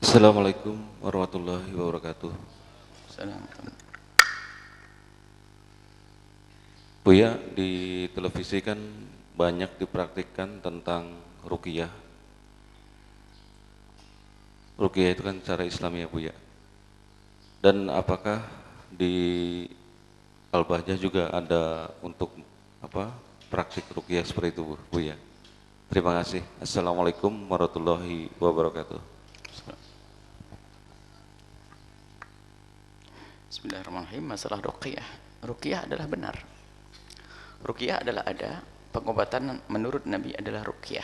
Assalamualaikum warahmatullahi wabarakatuh. Assalamualaikum. Buya, di televisi kan banyak dipraktikkan tentang ruqyah. Ruqyah itu kan cara Islam ya Buya. Dan apakah di Al-Bahjah juga ada untuk praktik ruqyah seperti itu Buya? Terima kasih. Assalamualaikum warahmatullahi wabarakatuh. Bismillahirrahmanirrahim. Masalah ruqyah. Ruqyah adalah benar. Ruqyah adalah ada. Pengobatan menurut Nabi adalah ruqyah.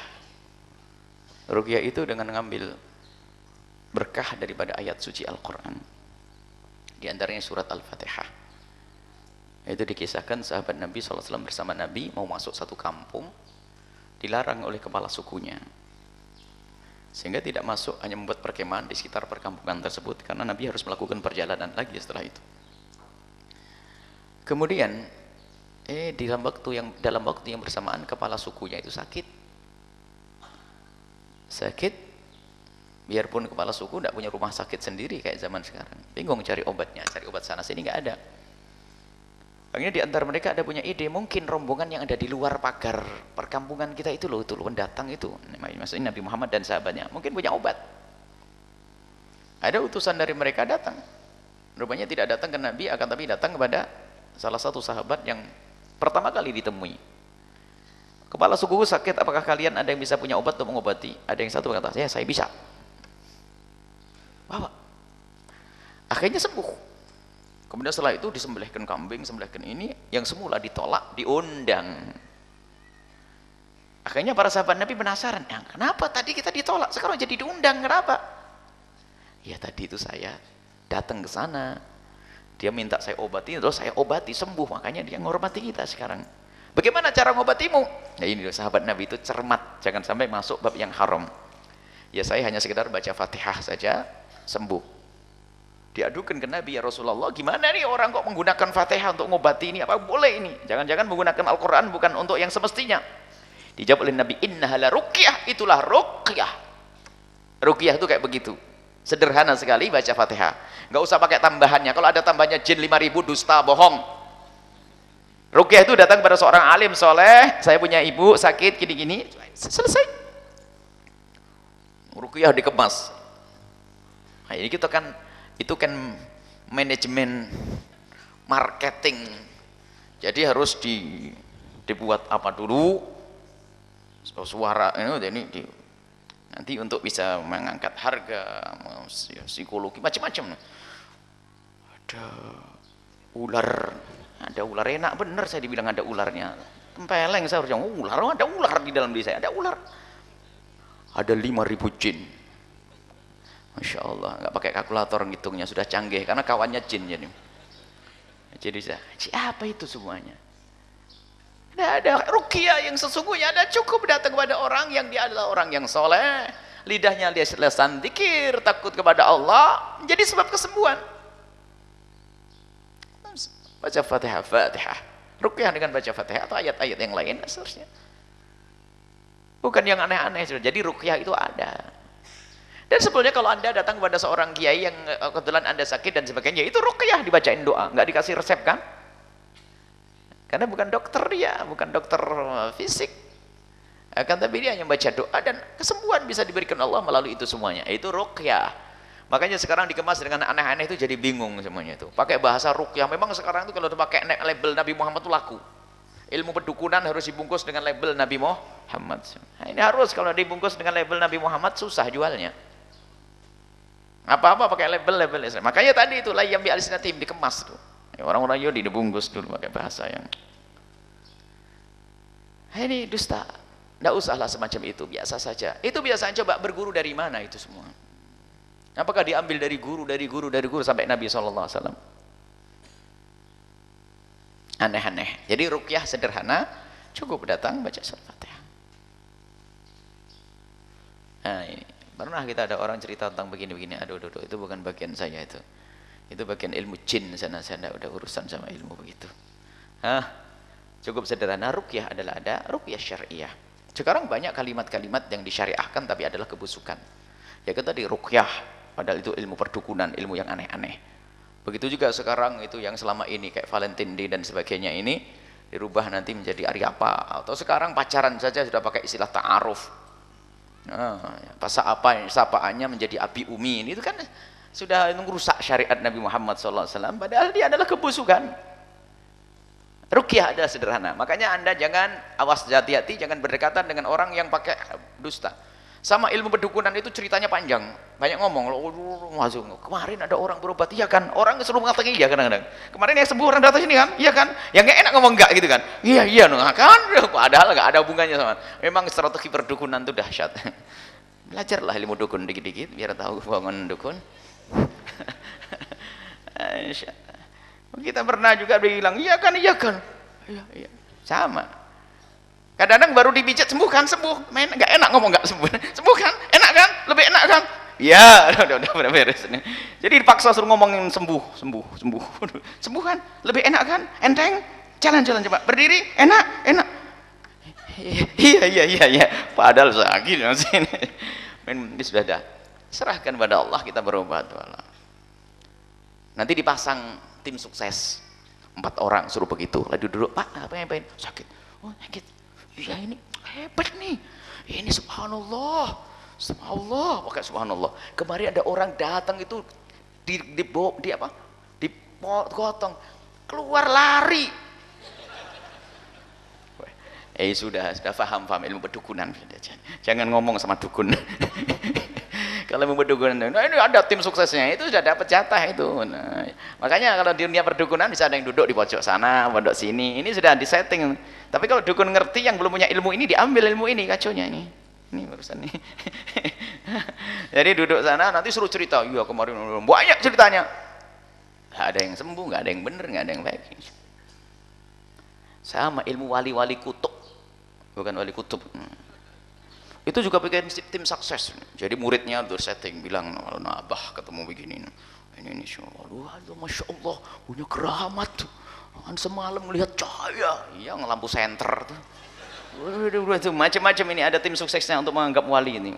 Ruqyah itu dengan mengambil berkah daripada ayat suci Al-Quran. Di antaranya surat Al-Fatihah. Itu dikisahkan sahabat Nabi SAW bersama Nabi mau masuk satu kampung, dilarang oleh kepala sukunya. Sehingga tidak masuk, hanya membuat perkemahan di sekitar perkampungan tersebut, karena Nabi harus melakukan perjalanan lagi setelah itu. Kemudian dalam waktu yang bersamaan kepala sukunya itu sakit, biarpun kepala suku tidak punya rumah sakit sendiri kayak zaman sekarang, bingung cari obatnya, cari obat sana sini nggak ada. Akhirnya di antara mereka ada punya ide, mungkin rombongan yang ada di luar pagar perkampungan kita itu loh pendatang itu, maksudnya Nabi Muhammad dan sahabatnya, mungkin punya obat. Ada utusan dari mereka datang, rupanya tidak datang ke Nabi, akan tapi datang kepada salah satu sahabat yang pertama kali ditemui. Kepala suku sakit, apakah kalian ada yang bisa punya obat untuk mengobati? Ada yang satu berkata, ya saya bisa. Bawa. Akhirnya sembuh. Kemudian setelah itu disembelihkan kambing, sembelihkan ini, yang semula ditolak, diundang. Akhirnya para sahabat Nabi penasaran, kenapa tadi kita ditolak, sekarang jadi diundang, kenapa? Ya tadi itu saya datang ke sana, dia minta saya obati, terus saya obati, sembuh, makanya dia menghormati kita sekarang. Bagaimana cara mengobatimu? Nah ini sahabat Nabi itu cermat, jangan sampai masuk bab yang haram. Ya saya hanya sekedar baca Fatihah saja, sembuh. Diadukan ke Nabi, ya Rasulullah, gimana nih orang kok menggunakan Fatihah untuk mengobati ini, apa boleh ini? Jangan-jangan menggunakan Al-Quran bukan untuk yang semestinya. Dijawab oleh Nabi, innahala ruqyah, itulah ruqyah. Ruqyah itu kayak begitu, sederhana sekali baca Fatihah, nggak usah pakai tambahannya. Kalau ada tambahannya jin 5.000, dusta, bohong. Ruqyah itu datang pada seorang alim soleh, saya punya ibu sakit gini-gini, selesai. Ruqyah dikemas. Nah, ini kita kan, itu kan manajemen marketing, jadi harus dibuat apa dulu suara ini nanti untuk bisa mengangkat harga, psikologi macam-macam. Ada ular enak bener, saya dibilang ada ularnya, tempeleng saya harusnya, ada ular di dalam diri saya, ada ular, ada 5.000 jin. Masya Allah, nggak pakai kalkulator ngitungnya, sudah canggih karena kawannya jin jadi siapa itu semuanya? Tidak ada ruqyah yang sesungguhnya, ada cukup datang kepada orang yang dia adalah orang yang soleh, lidahnya dia lesan dzikir, takut kepada Allah, menjadi sebab kesembuhan. Baca Fatihah, ruqyah dengan baca Fatihah atau ayat-ayat yang lain seterusnya, bukan yang aneh-aneh. Jadi ruqyah itu ada. Dan sebetulnya kalau anda datang kepada seorang kiai yang kebetulan anda sakit dan sebagainya, itu ruqyah, dibacain doa, nggak dikasih resep kan? Karena bukan dokter dia, bukan dokter fisik, akan tapi dia hanya baca doa dan kesembuhan bisa diberikan Allah melalui itu semuanya. Itu ruqyah. Makanya sekarang dikemas dengan aneh-aneh itu jadi bingung semuanya itu. Pakai bahasa ruqyah. Memang sekarang itu kalau pakai label Nabi Muhammad itu laku. Ilmu pedukunan harus dibungkus dengan label Nabi Muhammad. Nah, ini harus, kalau dibungkus dengan label Nabi Muhammad susah jualnya. Apa-apa pakai label Islam. Makanya tadi itu layam bi alsinatim, dikemas tuh. Orang-orang Yahudi dibungkus dulu pakai bahasa yang ini dusta. Tidak usahlah semacam itu, biasa saja. Itu biasa, coba berguru dari mana itu semua? Apakah diambil dari guru sampai Nabi SAW? Aneh-aneh. Jadi ruqyah sederhana, cukup datang baca surat Fatihah. Nah ini. Pernah kita ada orang cerita tentang begini-begini, aduh, itu bukan bagian saya itu bagian ilmu jin sana, saya udah urusan sama ilmu begitu. Cukup sederhana. Ruqyah adalah ada ruqyah syariah. Sekarang banyak kalimat-kalimat yang disyariahkan tapi adalah kebusukan. Ya kan tadi ruqyah padahal itu ilmu perdukunan, ilmu yang aneh-aneh. Begitu juga sekarang itu yang selama ini kayak Valentine Day dan sebagainya ini dirubah nanti menjadi hari apa, atau sekarang pacaran saja sudah pakai istilah ta'aruf. Nah, pasal apa sapaannya menjadi abi umi, ini itu kan sudah merusak syariat Nabi Muhammad SAW, padahal dia adalah kebusukan. Ruqyah adalah sederhana, makanya Anda jangan, awas, hati-hati, jangan berdekatan dengan orang yang pakai dusta. Sama ilmu perdukunan itu ceritanya panjang, banyak ngomong. Kemarin ada orang berobat, iya kan? Orang selalu mengatakan iya kadang-kadang. Kemarin yang sembuh orang datang sini kan? Iya kan? Yang nggak enak ngomong enggak gitu kan? Iya iya, no, kan? Padahal nggak ada hubungannya sama. Memang strategi perdukunan itu dahsyat. Belajarlah ilmu dukun dikit-dikit biar tahu bangun dukun. Kita pernah juga bilang iya kan, iya kan? Iya iya, sama. Kadang-kadang baru dipijat sembuh kan, sembuh. Main nggak enak ngomong nggak sembuh. Sembuh kan? Enak kan? Lebih enak kan? Ya, udah beres nih. Jadi dipaksa suruh ngomongin sembuh, sembuh, sembuh. Sembuh kan? Lebih enak kan? Enteng? Jalan-jalan coba. Berdiri? Enak? Enak. Iya. Padahal sakit sini. Ini sudah dah. Serahkan pada Allah, kita berobat. Nanti dipasang tim sukses. 4 orang suruh begitu. Lagi duduk, Pak, apa yang ngapain? Sakit. Oh, sakit. Ya ini hebat nih, ini subhanallah, subhanallah, pakai subhanallah. Kemarin ada orang datang itu dipotong, keluar lari. Sudah paham ilmu perdukunan. Jangan ngomong sama dukun. Kalau ilmu perdukunan, nah ini ada tim suksesnya, itu sudah dapat jatah itu. Nah, makanya kalau di dunia perdukunan bisa ada yang duduk di pojok sana, pojok sini, ini sudah disetting. Tapi kalau dukun ngerti yang belum punya ilmu ini, diambil ilmu ini, kacaunya ini urusan ini. Jadi duduk sana, nanti suruh cerita, iya kemarin banyak ceritanya, nggak ada yang sembuh, nggak ada yang bener, nggak ada yang baik. Sama ilmu wali-wali kutub, bukan wali kutub, itu juga bikin tim sukses. Jadi muridnya udah setting, bilang, nah abah ketemu begini, ini masya Allah, punya keramat tuh. Semalam melihat cahaya yang lampu senter tuh. Macam-macam ini ada tim suksesnya untuk menganggap wali ini.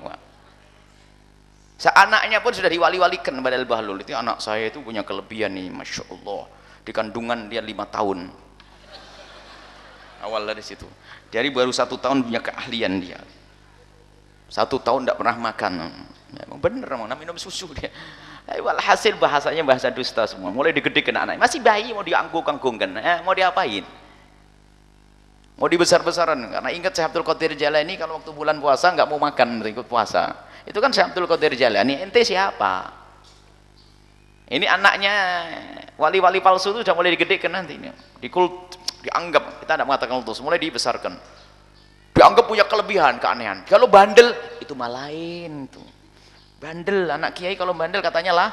Anaknya pun sudah diwali-walikan pada Al-Bahlul. Itu anak saya itu punya kelebihan nih, masya Allah. Di kandungan dia 5 tahun. Awal dari situ. Jadi baru 1 tahun punya keahlian dia. 1 tahun tidak pernah makan. Ya, bener mau minum susu dia. Walhasil bahasanya bahasa dusta semua. Mulai digede-gede anak, masih bayi mau dianggung-anggungkan, mau diapain? Mau dibesar-besaran. Karena ingat Syekh Abdul Qadir Jalani kalau waktu bulan puasa nggak mau makan ikut puasa. Itu kan Syekh Abdul Qadir Jalani. Ente siapa? Ini anaknya wali-wali palsu itu sudah mulai digedekan nanti. Dianggap, kita tidak mengatakan kultus, mulai dibesarkan. Dianggap punya kelebihan, keanehan. Kalau bandel itu malah lain tuh. Bandel, anak kiai kalau bandel katanya lah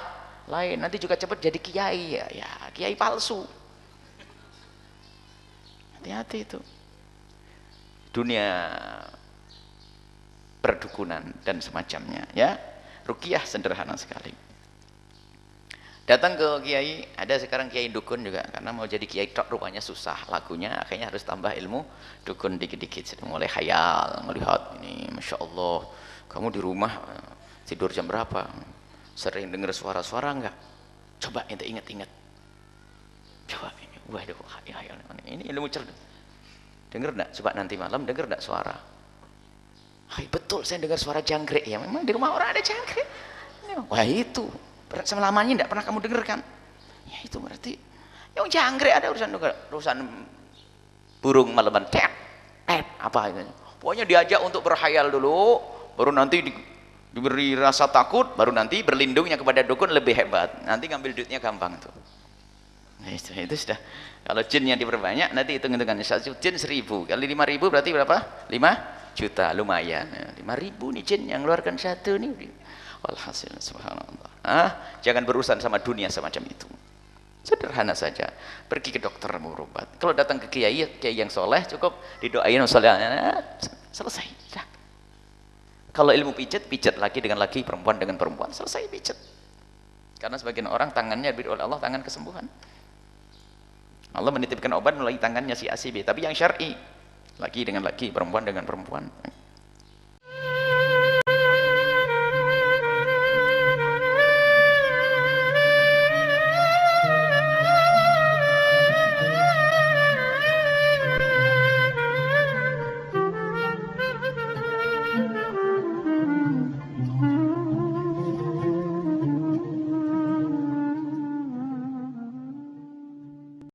lain, nanti juga cepat jadi kiai, ya kiai palsu. Hati-hati itu dunia perdukunan dan semacamnya, ya. Ruqyah sederhana sekali. Datang ke kiai, ada sekarang kiai dukun juga, karena mau jadi kiai tok rupanya susah lagunya, akhirnya harus tambah ilmu dukun dikit-dikit. Mulai khayal, melihat ini, masya Allah, kamu di rumah tidur jam berapa? Sering dengar suara-suara enggak? Coba ente ingat-ingat. Coba ini, waduh, ini ilmu cerdas. Dengar enggak? Coba nanti malam dengar enggak suara? Hai, betul, saya dengar suara jangkrik. Ya memang di rumah orang ada jangkrik. Wah itu, selamanya enggak pernah kamu dengarkan. Ya itu berarti yang jangkrik ada urusan burung malaman apa itu. Pokoknya diajak untuk berkhayal dulu, baru nanti diberi rasa takut, baru nanti berlindungnya kepada dukun lebih hebat. Nanti ngambil duitnya gampang tuh. Nah, itu sudah. Kalau jinnya diperbanyak, nanti hitung-hitungan. Jin 1000 kali 5000 berarti berapa? 5 juta, lumayan. 5000 nih jin yang keluarkan satu nih. Walhasil subhanallah. Jangan berurusan sama dunia semacam itu. Sederhana saja. Pergi ke dokter berobat. Kalau datang ke kiai yang soleh cukup didoain selesai. Dah. Kalau ilmu pijat laki dengan laki, perempuan dengan perempuan, selesai pijat. Karena sebagian orang tangannya diberi oleh Allah tangan kesembuhan. Allah menitipkan obat melalui tangannya si A si B, tapi yang syar'i, laki dengan laki, perempuan dengan perempuan.